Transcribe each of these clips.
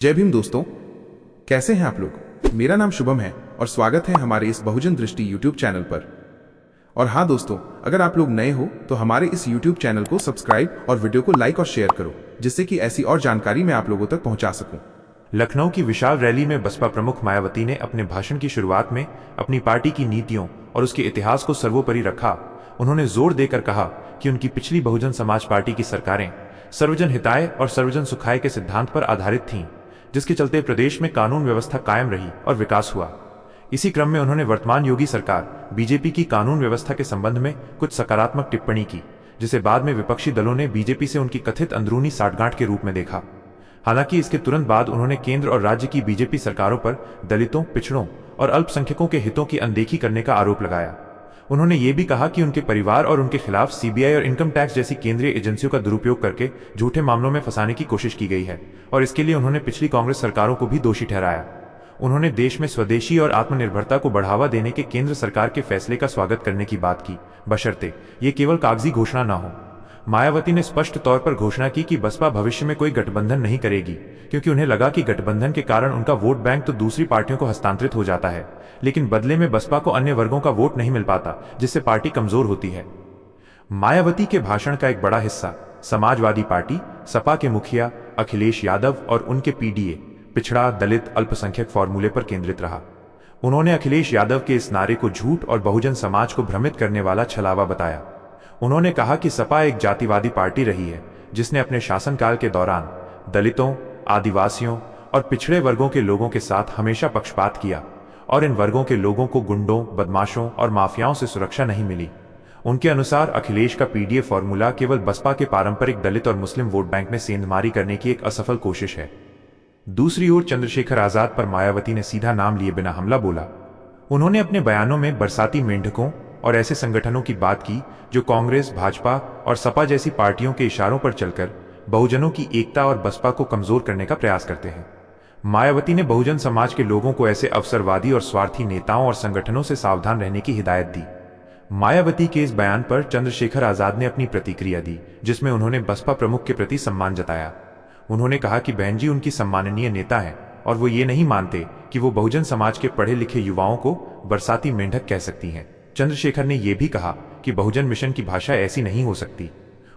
जय भीम दोस्तों, कैसे हैं आप लोग। मेरा नाम शुभम है और स्वागत है हमारे इस बहुजन दृष्टि यूट्यूब चैनल पर। और हाँ दोस्तों, अगर आप लोग नए हो तो हमारे इस यूट्यूब चैनल को सब्सक्राइब और वीडियो को लाइक और शेयर करो, जिससे कि ऐसी और जानकारी मैं आप लोगों तक पहुंचा सकूं। लखनऊ की विशाल रैली में बसपा प्रमुख मायावती ने अपने भाषण की शुरुआत में अपनी पार्टी की नीतियों और उसके इतिहास को सर्वोपरि रखा। उन्होंने जोर देकर कहा कि उनकी पिछली बहुजन समाज पार्टी की सरकारें सर्वजन हिताय और सर्वजन सुखाय के सिद्धांत पर आधारित थीं, जिसके चलते प्रदेश में कानून व्यवस्था कायम रही और विकास हुआ। इसी क्रम में उन्होंने वर्तमान योगी सरकार बीजेपी की कानून व्यवस्था के संबंध में कुछ सकारात्मक टिप्पणी की, जिसे बाद में विपक्षी दलों ने बीजेपी से उनकी कथित अंदरूनी साठगांठ के रूप में देखा। हालांकि इसके तुरंत बाद उन्होंने केंद्र और राज्य की बीजेपी सरकारों पर दलितों, पिछड़ों और अल्पसंख्यकों के हितों की अनदेखी करने का आरोप लगाया। उन्होंने ये भी कहा कि उनके परिवार और उनके खिलाफ सीबीआई और इनकम टैक्स जैसी केंद्रीय एजेंसियों का दुरुपयोग करके झूठे मामलों में फंसाने की कोशिश की गई है और इसके लिए उन्होंने पिछली कांग्रेस सरकारों को भी दोषी ठहराया। उन्होंने देश में स्वदेशी और आत्मनिर्भरता को बढ़ावा देने के केंद्र सरकार के फैसले का स्वागत करने की बात की, बशर्ते ये केवल कागजी घोषणा न हो। मायावती ने स्पष्ट तौर पर घोषणा की कि बसपा भविष्य में कोई गठबंधन नहीं करेगी, क्योंकि उन्हें लगा कि गठबंधन के कारण उनका वोट बैंक तो दूसरी पार्टियों को हस्तांतरित हो जाता है, लेकिन बदले में बसपा को अन्य वर्गों का वोट नहीं मिल पाता, जिससे पार्टी कमजोर होती है। मायावती के भाषण का एक बड़ा हिस्सा समाजवादी पार्टी सपा के मुखिया अखिलेश यादव और उनके पीडीए पिछड़ा दलित अल्पसंख्यक फॉर्मूले पर केंद्रित रहा। उन्होंने अखिलेश यादव के इस नारे को झूठ और बहुजन समाज को भ्रमित करने वाला छलावा बताया। उन्होंने कहा कि सपा एक जातिवादी पार्टी रही है, जिसने अपने शासनकाल के दौरान दलितों, आदिवासियों और पिछड़े वर्गों के लोगों के साथ हमेशा पक्षपात किया और इन वर्गों के लोगों को गुंडों, बदमाशों और माफियाओं से सुरक्षा नहीं मिली। उनके अनुसार अखिलेश का पीडीए फॉर्मूला केवल बसपा के पारंपरिक दलित और मुस्लिम वोट बैंक में सेंधमारी करने की एक असफल कोशिश है। दूसरी ओर चंद्रशेखर आजाद पर मायावती ने सीधा नाम लिए बिना हमला बोला। उन्होंने अपने बयानों में बरसाती मेंढकों और ऐसे संगठनों की बात की जो कांग्रेस, भाजपा और सपा जैसी पार्टियों के इशारों पर चलकर बहुजनों की एकता और बसपा को कमजोर करने का प्रयास करते हैं। मायावती ने बहुजन समाज के लोगों को ऐसे अवसरवादी और स्वार्थी नेताओं और संगठनों से सावधान रहने की हिदायत दी। मायावती के इस बयान पर चंद्रशेखर आजाद ने अपनी प्रतिक्रिया दी, जिसमें उन्होंने बसपा प्रमुख के प्रति सम्मान जताया। उन्होंने कहा कि बहन जी उनकी सम्माननीय नेता हैं और वो ये नहीं मानते कि वो बहुजन समाज के पढ़े लिखे युवाओं को बरसाती मेंढक कह सकती हैं। चंद्रशेखर ने यह भी कहा कि बहुजन मिशन की भाषा ऐसी नहीं हो सकती।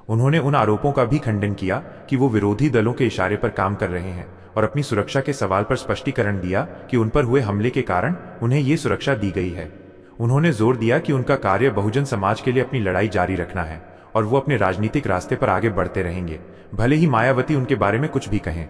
उन्होंने उन आरोपों का भी खंडन किया कि वो विरोधी दलों के इशारे पर काम कर रहे हैं और अपनी सुरक्षा के सवाल पर स्पष्टीकरण दिया कि उन पर हुए हमले के कारण उन्हें ये सुरक्षा दी गई है। उन्होंने जोर दिया कि उनका कार्य बहुजन समाज के लिए अपनी लड़ाई जारी रखना है और वो अपने राजनीतिक रास्ते पर आगे बढ़ते रहेंगे, भले ही मायावती उनके बारे में कुछ भी कहें।